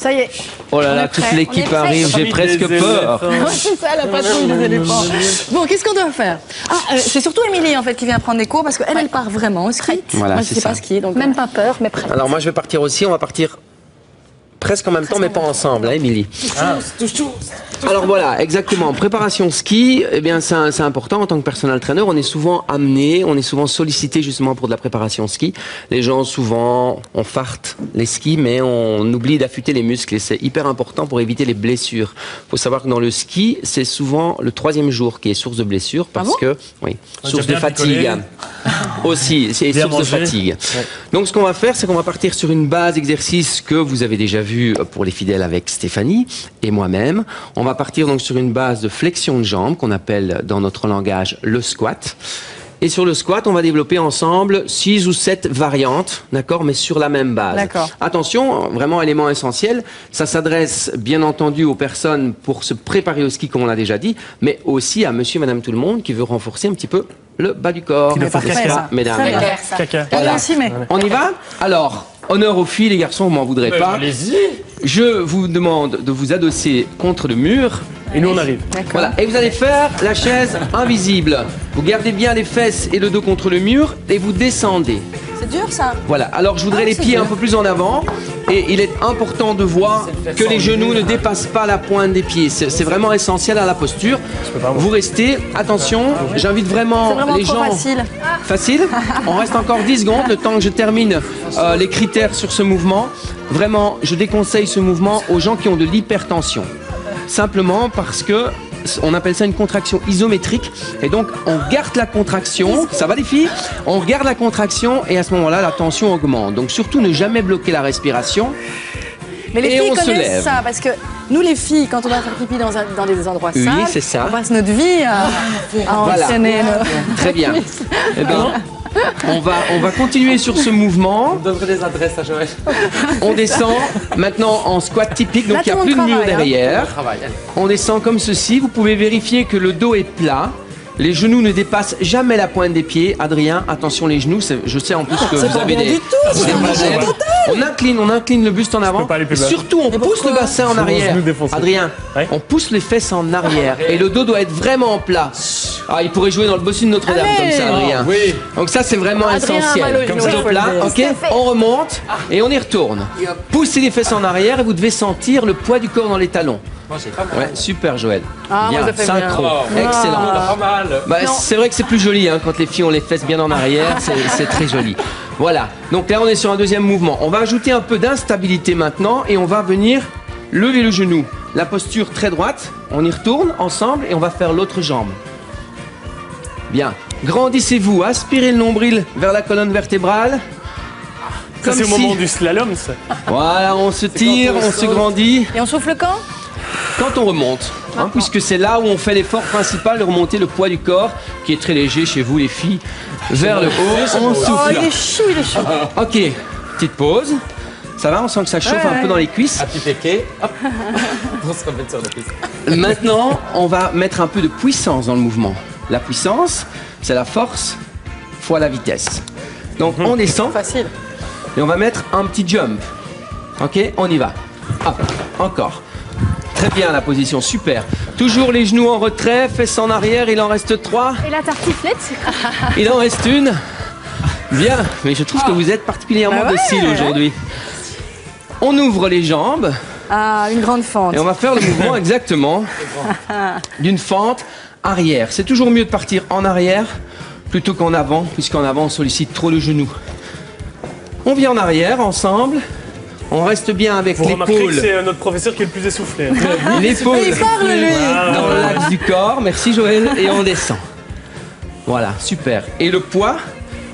Ça y est. Oh là là, toute l'équipe arrive, j'ai presque peur. C'est ça la patrouille des éléphants. Bon, qu'est-ce qu'on doit faire? C'est surtout Émilie en fait qui vient prendre des cours parce qu'elle, elle part vraiment au ski. Voilà, moi, je sais pas skier, donc Même pas peur, mais prête. Alors moi je vais partir aussi, on va partir presque en même temps mais pas ensemble, hein, Émilie. Alors voilà, exactement. Préparation ski, eh bien c'est important en tant que personal trainer. On est souvent amené, on est souvent sollicité justement pour de la préparation ski. Les gens souvent on farte les skis, mais on oublie d'affûter les muscles et c'est hyper important pour éviter les blessures. Il faut savoir que dans le ski, c'est souvent le 3e jour qui est source de blessure parce que source de fatigue aussi, c'est source de fatigue. Ouais. Donc ce qu'on va faire, c'est qu'on va partir sur une base d'exercice que vous avez déjà vu pour les fidèles avec Stéphanie et moi-même. On va partir donc sur une base de flexion de jambes qu'on appelle dans notre langage le squat. Et sur le squat, on va développer ensemble 6 ou 7 variantes, d'accord, mais sur la même base. Attention, vraiment élément essentiel, ça s'adresse bien entendu aux personnes pour se préparer au ski, comme on l'a déjà dit, mais aussi à monsieur et madame tout le monde qui veut renforcer un petit peu le bas du corps. Mesdames. Voilà. On y va? Alors, honneur aux filles, les garçons, vous m'en voudrez pas. Allez-y. Je vous demande de vous adosser contre le mur. Et nous on arrive. Voilà. Et vous allez faire la chaise invisible. Vous gardez bien les fesses et le dos contre le mur et vous descendez. C'est dur ça. Voilà. Alors je voudrais les pieds un peu plus en avant. Et il est important de voir que les genoux ne dépassent pas la pointe des pieds. C'est vraiment essentiel à la posture. Vous restez. Attention, j'invite vraiment les gens. Facile. On reste encore 10 secondes, le temps que je termine les critères sur ce mouvement. Vraiment, je déconseille ce mouvement aux gens qui ont de l'hypertension. Simplement parce que on appelle ça une contraction isométrique et donc on garde la contraction, ça va les filles? On regarde la contraction et à ce moment-là la tension augmente. Donc surtout ne jamais bloquer la respiration. Mais les filles connaissent ça parce que nous les filles, quand on va faire pipi dans des endroits sales, on passe notre vie à enchaîner. Très bien. Eh bien, on va continuer sur ce mouvement. On donnerait des adresses à Joël. On descend maintenant en squat typique, donc il n'y a plus de mur derrière. On descend comme ceci. Vous pouvez vérifier que le dos est plat. Les genoux ne dépassent jamais la pointe des pieds. Adrien, attention les genoux. Je sais en plus que vous avez des problèmes. On incline le buste en avant. Et surtout, on pousse le bassin en arrière. Adrien, on pousse les fesses en arrière. Et le dos doit être vraiment plat. Ah, il pourrait jouer dans le bossu de Notre-Dame comme ça, Adrien. Oui. Donc ça, c'est vraiment essentiel. Comme ça, plat. Ok. On remonte et on y retourne. Poussez les fesses en arrière et vous devez sentir le poids du corps dans les talons. Ouais, super Joël. Bien, synchro, excellent. C'est vrai que c'est plus joli hein, quand les filles ont les fesses bien en arrière, c'est très joli. Voilà, donc là on est sur un deuxième mouvement. On va ajouter un peu d'instabilité maintenant et on va venir lever le genou. La posture très droite, on y retourne ensemble et on va faire l'autre jambe. Bien, grandissez-vous, aspirez le nombril vers la colonne vertébrale. Ça c'est au moment du slalom ça. Voilà, on se tire, on se grandit. Et on souffle quand? Quand on remonte, hein, puisque c'est là où on fait l'effort principal de remonter le poids du corps, qui est très léger chez vous les filles, vers le haut, on souffle. Oh, il est chou, il est chou. Ok, petite pause. Ça va, on sent que ça chauffe un peu dans les cuisses. Un petit péqué, hop, on se remet sur la piste. Maintenant, on va mettre un peu de puissance dans le mouvement. La puissance, c'est la force fois la vitesse. Donc on descend. Facile. Et on va mettre un petit jump. Ok, on y va. Hop, encore. Très bien la position, super. Toujours les genoux en retrait, fesses en arrière, il en reste 3. Et la tartiflette? Il en reste une. Bien, mais je trouve que vous êtes particulièrement docile aujourd'hui. On ouvre les jambes. Ah, une grande fente. Et on va faire le mouvement exactement d'une fente arrière. C'est toujours mieux de partir en arrière plutôt qu'en avant, puisqu'en avant on sollicite trop le genou. On vient en arrière ensemble. On reste bien avec l'épaule. Vous remarquez que c'est notre professeur qui est le plus essoufflé. L'épaule dans l'axe du corps. Merci Joël. Et on descend. Voilà, super. Et le poids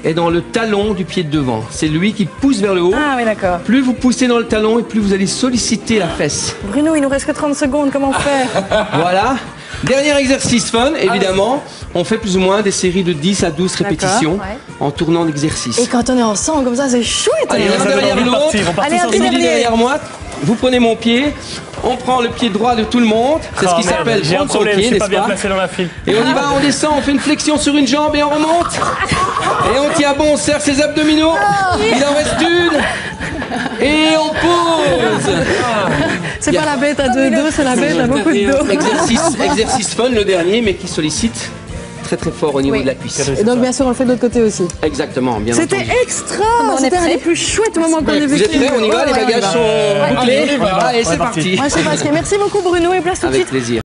est dans le talon du pied de devant. C'est lui qui pousse vers le haut. Ah oui, d'accord. Plus vous poussez dans le talon et plus vous allez solliciter la fesse. Bruno, il nous reste que 30 secondes. Comment on fait? Voilà. Dernier exercice fun, évidemment. On fait plus ou moins des séries de 10 à 12 répétitions en tournant d'exercice. Et quand on est ensemble comme ça, c'est chouette. Allez, l'un derrière l'autre. Allez, un petit dernier. Derrière moi. Vous prenez mon pied. On prend le pied droit de tout le monde. C'est ce qui s'appelle prendre son pied, n'est-ce pas? Et on y va, on descend, on fait une flexion sur une jambe et on remonte. Et on tient bon, on serre ses abdominaux. Il en reste une. Et on pose. C'est pas la bête à 2 dos, c'est la bête à beaucoup de dos. Exercice fun, le dernier, mais qui sollicite très fort au niveau de la cuisse. Et donc bien sûr on le fait de l'autre côté aussi. Exactement, bien entendu. C'était extra. C'était un des plus chouettes moments qu'on ait vécu. Vous êtes prêts? On y va, les bagages sont bouclés. Allez, c'est parti. Merci beaucoup Bruno et place tout de suite. Avec plaisir.